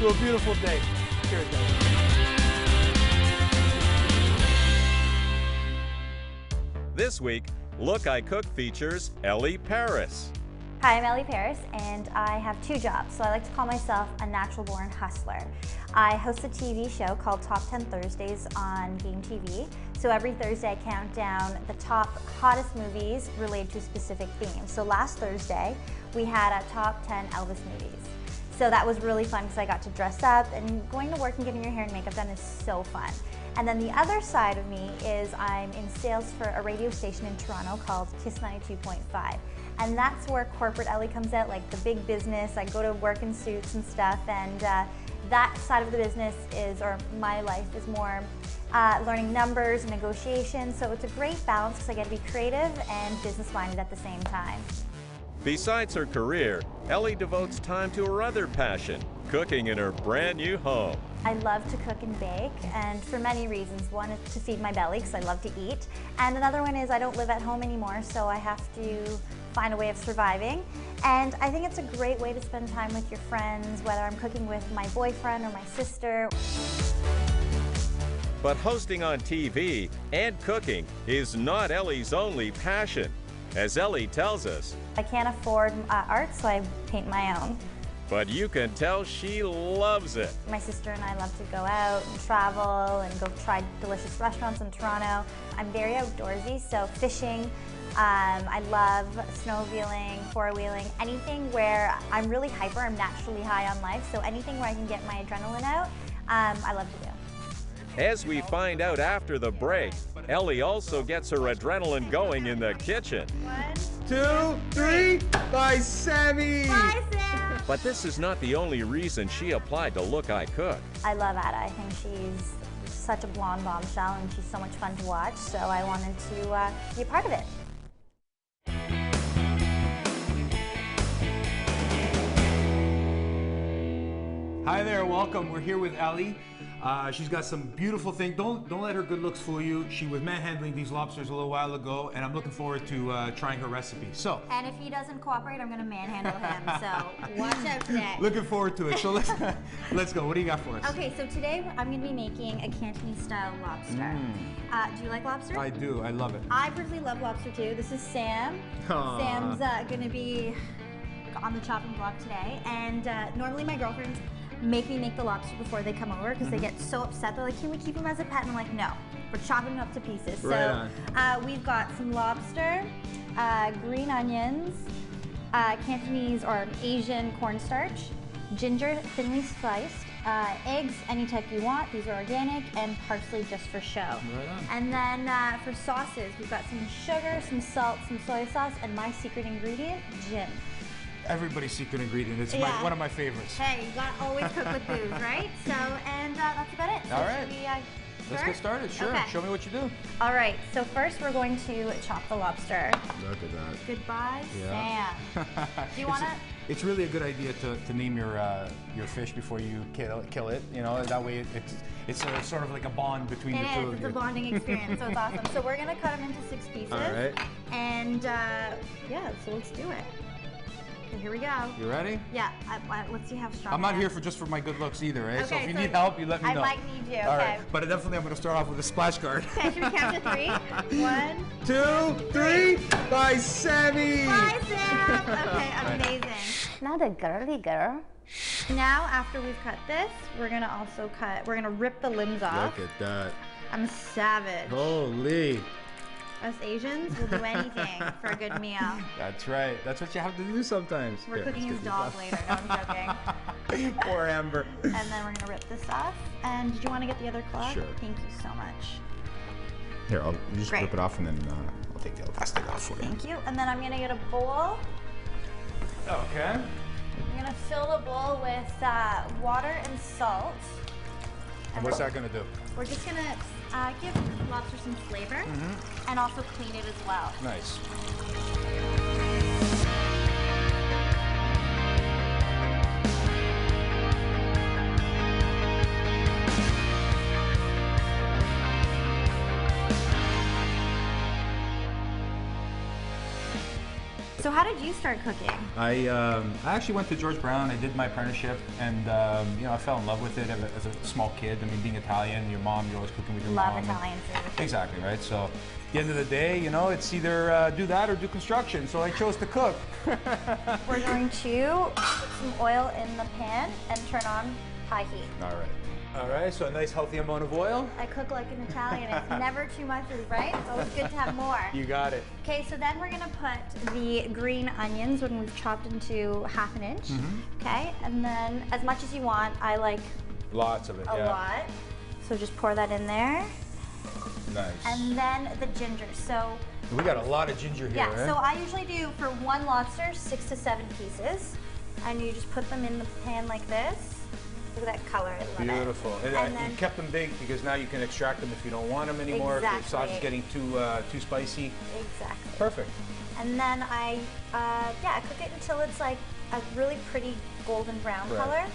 to a beautiful day. Cheers, guys. This week, Look I Cook features Elli Paris. Hi, I'm Elli Paris, and I have two jobs, so I like to call myself a natural-born hustler. I host a TV show called Top 10 Thursdays on Game TV. So every Thursday I count down the top hottest movies related to a specific theme. So last Thursday, we had a top 10 Elvis movies. So that was really fun because I got to dress up, and going to work and getting your hair and makeup done is so fun. And then the other side of me is I'm in sales for a radio station in Toronto called Kiss 92.5. And that's where corporate Elli comes out, like the big business. I go to work in suits and stuff, and that side of the business is, or my life is more learning numbers and negotiations. So it's a great balance because I get to be creative and business-minded at the same time. Besides her career, Elli devotes time to her other passion, cooking in her brand new home. I love to cook and bake, and for many reasons. One is to feed my belly because I love to eat, and another one is I don't live at home anymore, so I have to find a way of surviving. And I think it's a great way to spend time with your friends, whether I'm cooking with my boyfriend or my sister. But hosting on TV and cooking is not Elli's only passion. As Elli tells us, I can't afford art, so I paint my own. But you can tell she loves it. My sister and I love to go out and travel and go try delicious restaurants in Toronto. I'm very outdoorsy, so fishing. I love snowmobiling, four-wheeling, anything where I'm really hyper. I'm naturally high on life, so anything where I can get my adrenaline out, I love to do. As we find out after the break, Elli also gets her adrenaline going in the kitchen. 1, 2, 3, by Sammy! Bye, Sam! But this is not the only reason she applied to Look I Cook. I love Ada. I think she's such a blonde bombshell, and she's so much fun to watch, so I wanted to be a part of it. Hi there, welcome. We're here with Elli. She's got some beautiful things. Don't let her good looks fool you. She was manhandling these lobsters a little while ago, and I'm looking forward to trying her recipe. So, And if he doesn't cooperate, I'm going to manhandle him, so watch out for that. looking forward to it. So let's go. What do you got for us? Okay, so today I'm going to be making a Cantonese Style Lobster. Do you like lobster? I do. I love it. I personally love lobster too. This is Sam. Aww. Sam's going to be on the chopping block today, and normally my girlfriends make me make the lobster before they come over because they get so upset. They're like, can we keep him as a pet? And I'm like, no, we're chopping him up to pieces. Right so we've got some lobster, green onions, Cantonese or Asian cornstarch, ginger thinly sliced, eggs any type you want, these are organic, and parsley just for show. Right on. And then for sauces, we've got some sugar, some salt, some soy sauce, and my secret ingredient, gin. Everybody's secret ingredient. It's Yeah. one of my favorites. Hey, you gotta always cook with booze, right? So, and that's about it. So All right. should we, Let's start? get started. Sure. Okay. Show me what you do. All right, so first we're going to chop the lobster. Look at that. Goodbye, Yeah. Sam. Do you want to? It's really a good idea to name your fish before you kill it. You know, that way it's a, sort of like a bond between the two of It's you. a bonding experience, so it's awesome. So we're gonna cut them into 6 pieces. All right. And yeah, so let's do it. Okay, here we go. You ready? Yeah, let's see how strong I'm not I am. here for just for my good looks either, right? So Okay, if you so need help, you let me know. I might need you, All okay. right. But definitely I'm going to start off with a splash guard. Okay, should we count to 3? 1, 2, 3, by Sammy! Bye, Sam! Okay, amazing. Not a girly girl. Now, after we've cut this, we're gonna rip the limbs off. Look at that. I'm a savage. Holy. Us Asians will do anything for a good meal. That's right. That's what you have to do sometimes. We're Here, cooking let's his get dog these later, no, I'm joking. off. Poor Amber. And then we're gonna rip this off. And did you want to get the other claw? Sure. Thank you so much. Here, I'll just Great. rip it off and then I'll take the elastic off for you. Thank you. And then I'm gonna get a bowl. Okay. I'm gonna fill the bowl with water and salt. And what's that going to do? We're just gonna give lobster some flavor and also clean it as well. Nice. So how did you start cooking? I actually went to George Brown. I did my apprenticeship, and you know, I fell in love with it as a small kid. I mean, being Italian, your mom, you're always cooking with your mom. Love Italian food. Exactly, right? So at the end of the day, you know, it's either do that or do construction. So I chose to cook. We're going to put some oil in the pan and turn on high heat. All right. All right, so a nice healthy amount of oil. I cook like an Italian. It's never too much, right? It's always good to have more. You got it. Okay, so then we're gonna put the green onions when we've chopped into 1/2 inch. Okay, and then as much as you want. I like lots of it. a lot. So just pour that in there. Nice. And then the ginger. So we got a lot of ginger here. yeah. So I usually do for one lobster 6 to 7 pieces, and you just put them in the pan like this. Look at that color, I love it. Beautiful. And then, you kept them big because now you can extract them if you don't want them anymore. Exactly. If the sauce is getting too spicy. Exactly. Perfect. And then I cook it until it's like a really pretty golden brown color.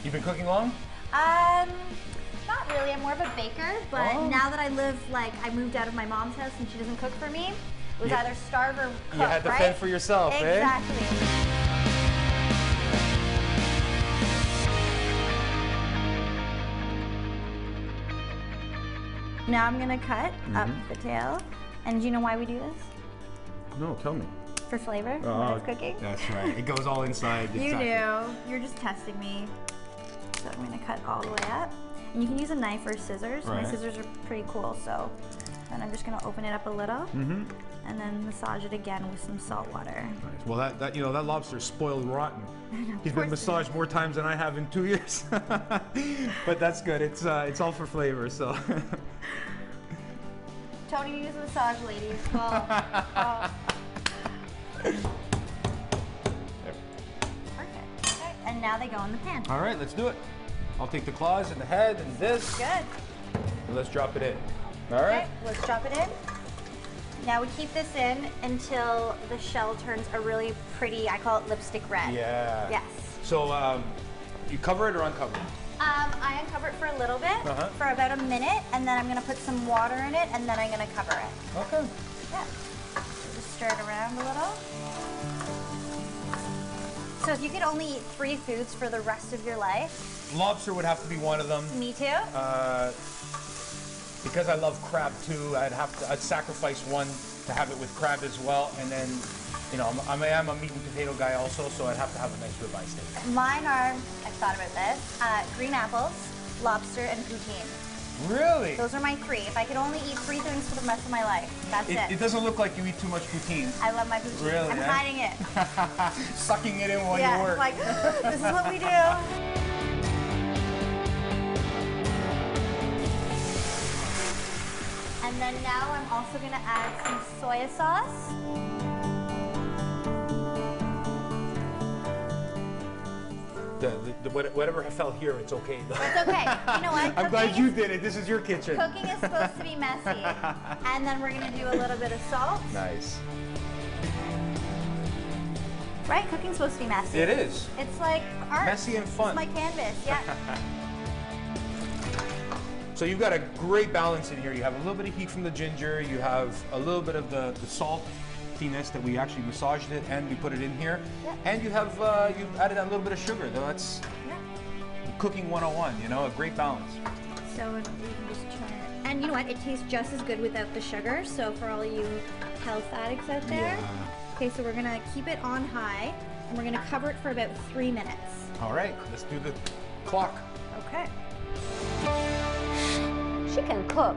You've been cooking long? Not really. I'm more of a baker, but now that I moved out of my mom's house and she doesn't cook for me, it was either starve or cook, You had to fend for yourself, exactly. Now I'm gonna cut up the tail. And do you know why we do this? No, tell me. For flavor when I was cooking. That's right. It goes all inside. You knew. You're just testing me. So I'm gonna cut all the way up. And you can use a knife or scissors. Right. My scissors are pretty cool, so. And I'm just gonna open it up a little. And then massage it again with some salt water. Nice. Well, that you know, that lobster's spoiled rotten. He's been massaged more times than I have in 2 years. But that's good. It's all for flavor, so. Tony needs a massage, ladies. Oh. Perfect. Okay. And now they go in the pan. All right, let's do it. I'll take the claws and the head and this. Good. And let's drop it in. All right. Okay, let's drop it in. Now we keep this in until the shell turns a really pretty, I call it lipstick red. Yeah. Yes. So you cover it or uncover it? I uncover it for a little bit, for about a minute, and then I'm gonna put some water in it, and then I'm gonna cover it. Okay. Yeah. So just stir it around a little. So if you could only eat 3 foods for the rest of your life. Lobster would have to be one of them. Me too. Because I love crab too, I'd sacrifice one to have it with crab as well, and then, you know, I am a meat and potato guy also, so I'd have to have a nice ribeye steak. Mine are, I've thought about this, green apples, lobster, and poutine. Really? Those are my 3. If I could only eat 3 things for the rest of my life, that's it. It doesn't look like you eat too much poutine. I love my poutine. Really? I'm hiding it. Sucking it in while yeah, you work. Like, this is what we do. And then now I'm also going to add some soy sauce. Whatever fell here, it's okay. It's okay. You know what? I'm glad you did it. This is your kitchen. Cooking is supposed to be messy. And then we're going to do a little bit of salt. Nice. Right? Cooking's supposed to be messy. It is. It's like art. Messy and fun. It's my canvas, yeah. So you've got a great balance in here. You have a little bit of heat from the ginger. You have a little bit of the saltiness that we actually massaged it and we put it in here. Yeah. And you have you've added a little bit of sugar. That's cooking 101. You know, a great balance. So you can just turn it. And you know what? It tastes just as good without the sugar. So for all you health addicts out there. Yeah. Okay, so we're gonna keep it on high and we're gonna cover it for about 3 minutes. All right, let's do the clock. Okay. She can cook.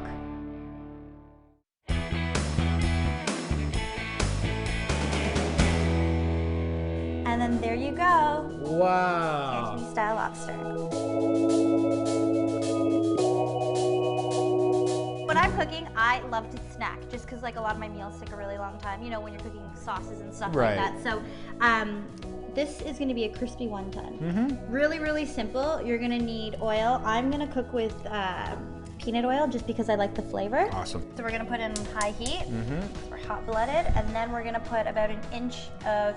And then there you go. Wow. Cantonese Style Lobster. When I'm cooking, I love to snack, just because like a lot of my meals take a really long time. You know, when you're cooking sauces and stuff like that. So, this is going to be a crispy wonton. Really, really simple. You're going to need oil. I'm going to cook with peanut oil just because I like the flavor. Awesome. So we're going to put in high heat. We're hot-blooded, and then we're going to put about 1 inch of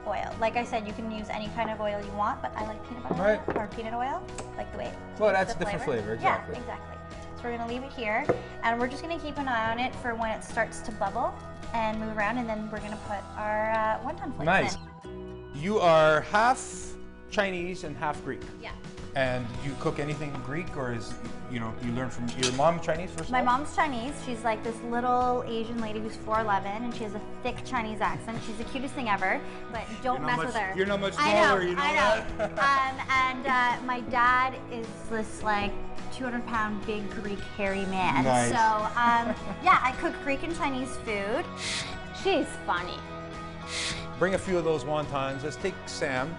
oil. Like I said, you can use any kind of oil you want, but I like peanut butter oil or peanut oil, like the way. Well, that's a different flavor, exactly. Yeah, exactly. So we're gonna leave it here, and we're just gonna keep an eye on it for when it starts to bubble and move around, and then we're gonna put our wonton flakes Nice. in. You are half Chinese and half Greek. Yeah. And you cook anything Greek, or is, you learn from your mom Chinese first of My all? mom's Chinese. She's like this little Asian lady who's 4'11", and she has a thick Chinese accent. She's the cutest thing ever, but don't mess with her. You're not much I know, smaller, you know I know. that? And my dad is this like 200-pound big Greek hairy man. Nice. So yeah, I cook Greek and Chinese food. She's funny. Bring a few of those wontons. Let's take Sam.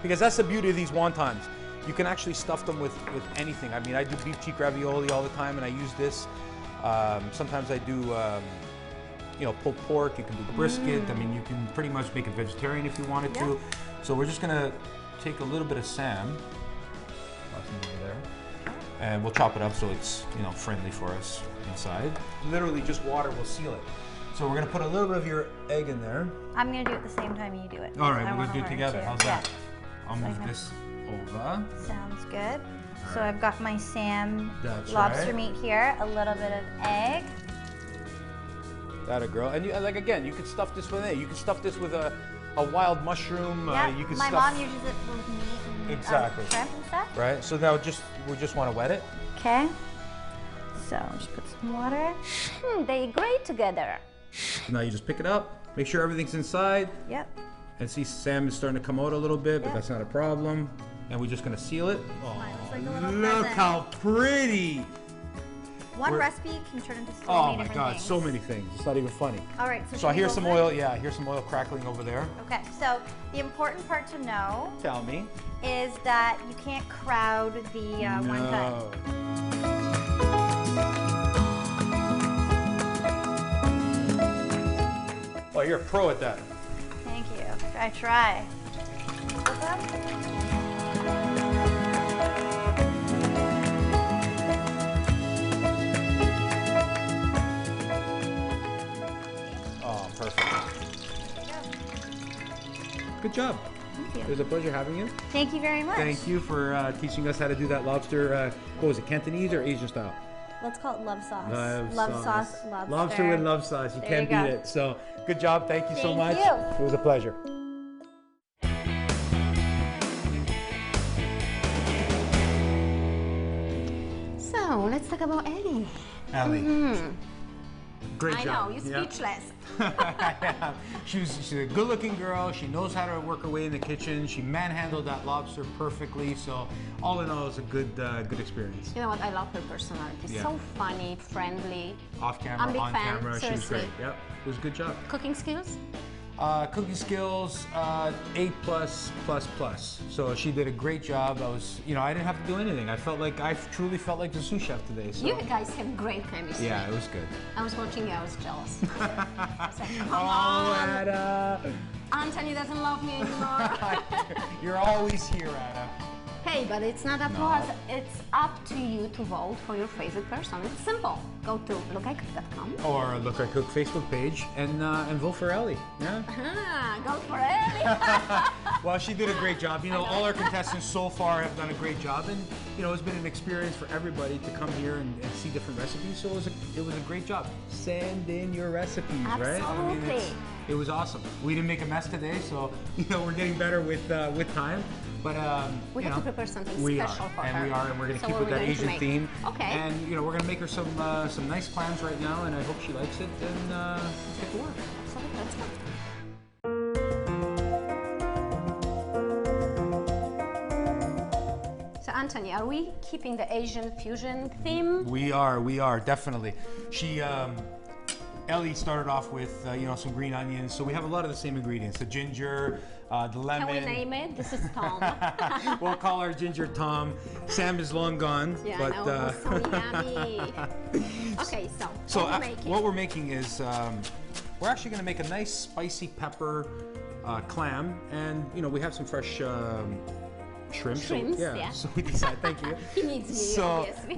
Because that's the beauty of these wontons. You can actually stuff them with anything. I mean, I do beef cheek ravioli all the time, and I use this. Sometimes I do, pulled pork. You can do brisket. I mean, you can pretty much make it vegetarian if you wanted to. So we're just gonna take a little bit of Sam, toss it over there, and we'll chop it up so it's friendly for us inside. Literally, just water will seal it. So we're gonna put a little bit of your egg in there. I'm gonna do it the same time you do it. All right, I we're wanna gonna do it learn together. too. How's that? Yeah. I'll move this over. Sounds good. So I've got my Sam That's lobster right. meat here, a little bit of egg. That a girl. And you, again, you could stuff this with it. You could stuff this with a wild mushroom. Yep. You could My stuff. mom uses it with meat and Exactly. shrimp and stuff. Right. So now we just want to wet it. Okay. So just put some water. They grate together. Now you just pick it up. Make sure everything's inside. Yep. And see, Sam is starting to come out a little bit, but Yeah. that's not a problem. And we're just gonna seal it. Mine looks like a little Look present. how pretty! One We're- recipe can turn into so Oh many my different God, things. so many things. It's not even funny. All right. So, So should we here's go some for it? oil. Yeah, here's some oil crackling over there. Okay. So the important part to know Tell me. is that you can't crowd the wonton. Oh, you're a pro at that. Thank you. I try. Oh, perfect. Good job. Thank you. It was a pleasure having you. Thank you very much. Thank you for teaching us how to do that lobster. What was it, Cantonese or Asian style? Let's call it love sauce. Love sauce lobster. Lobster with love sauce. You There can't you beat go. it. So good job. Thank you so Thank much. you. It was a pleasure. So let's talk about Elli. Elli. Great I job. know, you're Yeah. speechless. She's a good-looking girl. She knows how to work her way in the kitchen. She manhandled that lobster perfectly. So all in all, it was a good experience. You know what? I love her personality. Yeah. So funny, friendly. Off camera, I'm a big on fan, camera, she was great. seriously. Yep, it was a good job. Cooking skills? Cooking skills, 8+++. So she did a great job. I was, I didn't have to do anything. I truly felt like the sous chef today. So You guys have great chemistry. yeah, it was good. I was watching you, I was jealous. I was like, come Oh, on! Ada. Anthony doesn't love me anymore. You're always here, Ada. Hey, but it's not up to us. It's up to you to vote for your favorite person. It's simple. Go to lookicook.com. Or Look I Cook Facebook page and vote for Elli. Yeah. Go for Elli. Well, she did a great job. All our contestants so far have done a great job, and it's been an experience for everybody to come here and see different recipes. So it was a great job. Send in your recipes, right? Absolutely. It was awesome. We didn't make a mess today, so we're getting better with time. But We have to prepare something we special are, for and her. we are, and we're gonna So keep what with are that we going to Asian make? theme. Okay. And we're gonna make her some nice clams right now, and I hope she likes it. And let's get to work. So let's go. So Anthony, are we keeping the Asian fusion theme? We are definitely. She, Elli started off with some green onions, so we have a lot of the same ingredients: the ginger, the lemon. Can we name it? This is Tom. We'll call her Ginger Tom. Sam is long gone, Yeah, but I know. So yummy. Okay, so what are we making? What we're making is we're actually going to make a nice spicy pepper clam, and we have some fresh shrimp. Shrimps, yeah. So we decided. Thank you. He needs me, So obviously.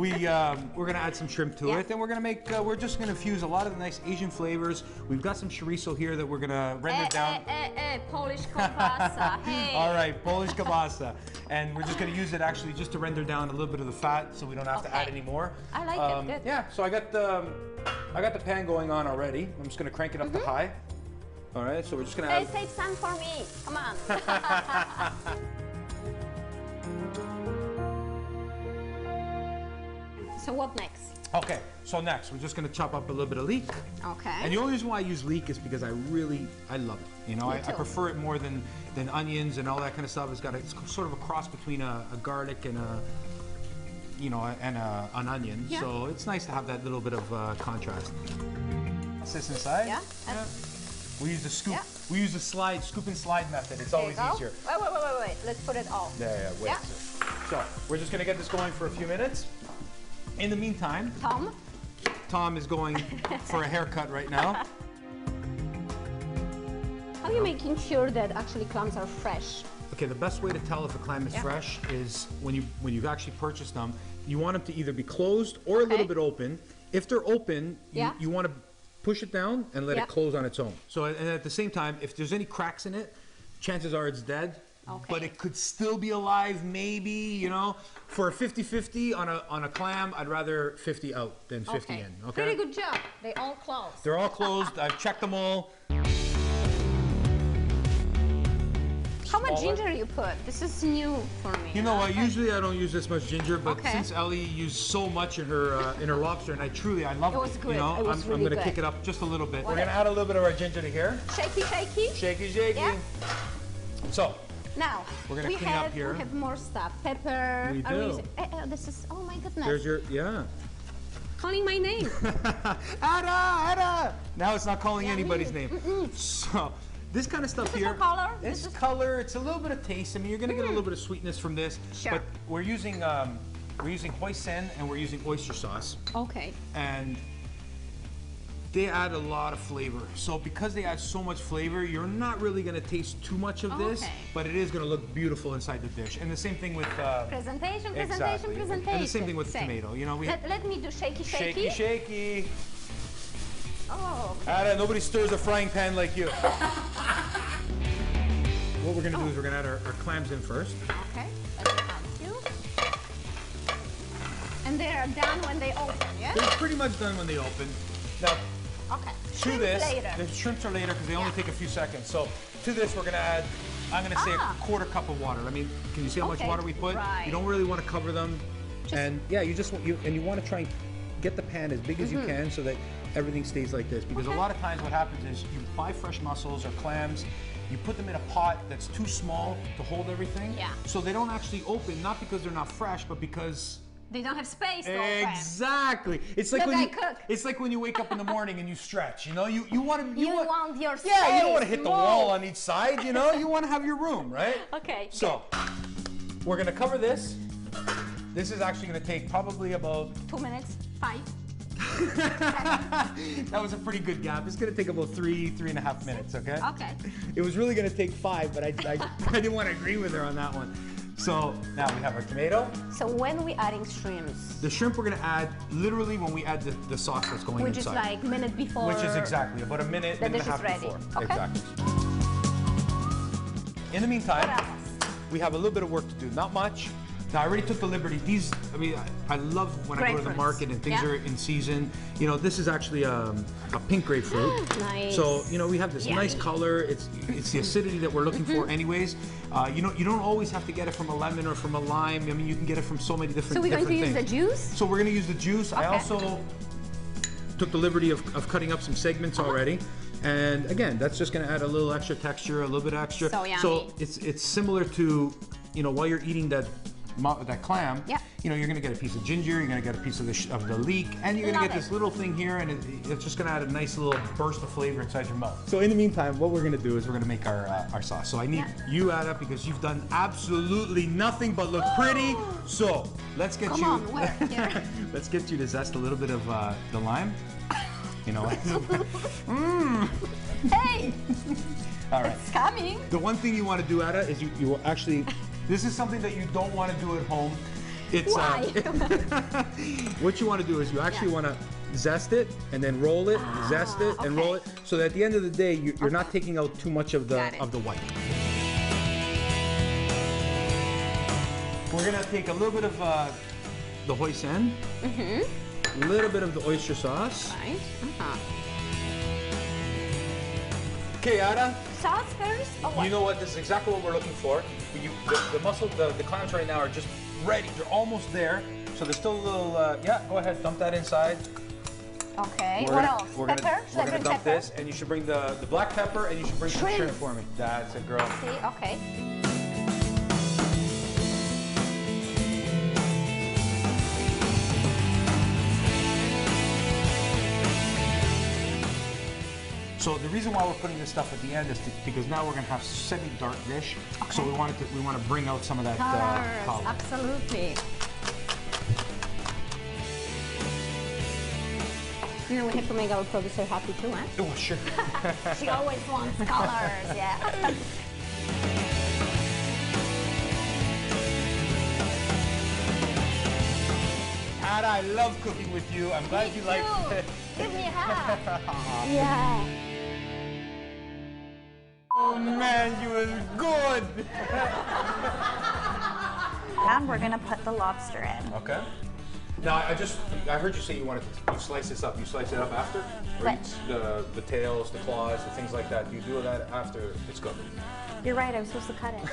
we're gonna add some shrimp to Yeah. it, and we're gonna make. We're just gonna infuse a lot of the nice Asian flavors. We've got some chorizo here that we're gonna render down. Polish kielbasa, hey. All right, Polish kielbasa, and we're just gonna use it actually just to render down a little bit of the fat, so we don't have to add any more. I like it, good. Yeah. So I got the pan going on already. I'm just gonna crank it up to high. All right. So we're just gonna Hey, add. save some for me. Come on. So what next? Okay. So next, we're just gonna chop up a little bit of leek. Okay. And the only reason why I use leek is because I love it. You know, I too. prefer it more than onions and all that kind of stuff. It's sort of a cross between a garlic and an onion. Yeah. So it's nice to have that little bit of contrast. This inside. Yeah. We use the scoop. Yeah. We use the scoop and slide method. It's There you always go. easier. Wait. Let's put it all. Yeah. Wait. Yeah. So we're just gonna get this going for a few minutes. In the meantime, Tom is going for a haircut right now. How are you making sure that actually clams are fresh? Okay, the best way to tell if a clam is fresh is when you've actually purchased them, you want them to either be closed or a little bit open. If they're open, you want to push it down and let it close on its own. So, and at the same time, if there's any cracks in it, chances are it's dead. Okay. But it could still be alive, maybe, you know. For a 50-50 on a clam, I'd rather 50 out than 50 in, okay? Pretty good job. They all closed. They're all closed. I've checked them all. How much ginger you put? This is new for me. You know what? Usually I don't use this much ginger, but Okay. since Elli used so much in her lobster, and I love it. It was good. You know, It was I'm really gonna good. kick it up just a little bit. We're Whatever. gonna add a little bit of our ginger to here. Shaky. Shaky. Yeah. So Now, We're gonna we clean up have, here. We have more stuff. Pepper. We Are do. using- this is, oh my goodness. there's your Calling my name. Ada. Now it's not calling anybody's name. So this kind of stuff This is here. for color? It's This is- color. It's a little bit of taste. I mean, you're gonna get a little bit of sweetness from this. Sure. But we're using hoisin and we're using oyster sauce. Okay. And they add a lot of flavor. So because they add so much flavor, you're not really gonna taste too much of this, Okay. but it is gonna look beautiful inside the dish. And the same thing with Presentation. exactly. And the same thing with the Same. tomato. You know, Let me do shaky. shaky. Oh, okay. Ada, nobody stirs a frying pan like you. What we're gonna do is we're gonna add our clams in first. Okay. Let me add you. And they are done when they open, yeah? They're pretty much done when they open. Now, Okay. to Shrimp this, later. the shrimps are later because they only Yeah. take a few seconds. So to this, we're gonna add, I'm gonna say a quarter cup of water. I mean, can you see how much Okay, water we put? right. You don't really want to cover them. And yeah, you want to try and get the pan as big as you can so that everything stays like this. Because a lot of times what happens is you buy fresh mussels or clams, you put them in a pot that's too small to hold everything. Yeah. So they don't actually open, not because they're not fresh, but because They don't have space to open. exactly. It's like Look, when I you cook. It's like when you wake up in the morning and you stretch. You know, you want to You want your yeah. You don't want to space, hit the move. wall on each side. You know, you want to have your room, right? Okay. So we're gonna cover this. This is actually gonna take probably about 2 minutes. 5. that was a pretty good gap. It's gonna take about 3.5 minutes, okay? Okay. It was really gonna take 5, but I didn't want to agree with her on that one. So now we have our tomato. So when we adding shrimps, The shrimp we're gonna add literally when we add the sauce that's going which inside. is like minute before. Which is exactly about a minute, minute and dish a is half ready. before. Okay. Exactly. In the meantime, What else? we have a little bit of work to do. Not much. Now I already took the liberty. These, I mean, I love when I go to the Grapefruits. market and things Yeah. are in season. You know, this is actually a pink grapefruit. Nice. So you know, we have this nice Yummy. color. It's the acidity that we're looking for, anyways. You know, you don't always have to get it from a lemon or from a lime. I mean, you can get it from so many different. So we're going to different use the things. juice? So we're going to use the juice. I Okay. also took the liberty of cutting up some segments already. And again, that's just going to add a little extra texture, a little bit extra. So yummy. So it's similar to, you know, while you're eating that clam, Yeah. you know, you're going to get a piece of ginger, you're going to get a piece of the leek, and you're going to Love get this it. little thing here, and it's just going to add a nice little burst of flavor inside your mouth. So in the meantime, what we're going to do is we're going to make our sauce. So I need you, Ada, because you've done absolutely nothing but look pretty. So let's get Come you. on, where? Here. Let's get you to zest a little bit of the lime. You know. Hey, All right. it's coming. The one thing you want to do, Ada, is you will actually This is something that you don't want to do at home. It's Why? what you want to do is you actually want to zest it and then roll it, zest it and roll it, so that at the end of the day you're not taking out too much of the white. We're gonna take a little bit of the hoisin, a little bit of the oyster sauce. Right. Okay, Ada. Sauce first or what? You know what? This is exactly what we're looking for. The clams right now are just ready. They're almost there. So there's still a little. Yeah, go ahead. Dump that inside. Okay. What else? We're Pepper? gonna, Should we're I gonna bring dump pepper? this, and you should bring the black pepper, and you should bring some shrimp for me. That's it, girl. See, okay. So the reason why we're putting this stuff at the end is because now we're gonna have semi-dark dish. Okay. So we want to bring out some of that color. Absolutely. You know, we have to make our producer happy too, huh? Oh, sure. She always wants colors, yeah. Ada, I love cooking with you. I'm glad you like it. Give me a hug. Yeah. Oh man, you was good. And we're gonna put the lobster in. Okay. Now I heard you say you slice this up. You slice it up after? Or the tails, the claws, the things like that. You do that after it's cooked. You're right, I was supposed to cut it.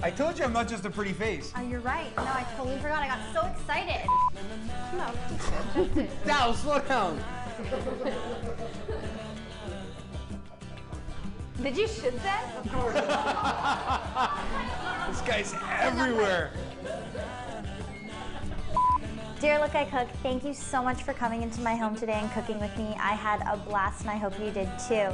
I told you I'm not just a pretty face. Oh, you're right. No, I totally forgot. I got so excited. No, that's it. Now, slow down. Did you shoot that? Of course. This guy's everywhere. Dear Look I Cook, thank you so much for coming into my home today and cooking with me. I had a blast and I hope you did too.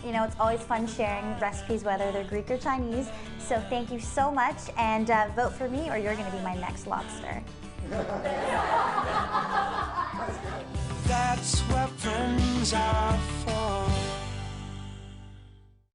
You know, it's always fun sharing recipes, whether they're Greek or Chinese. So thank you so much, and vote for me or you're gonna be my next lobster. That's why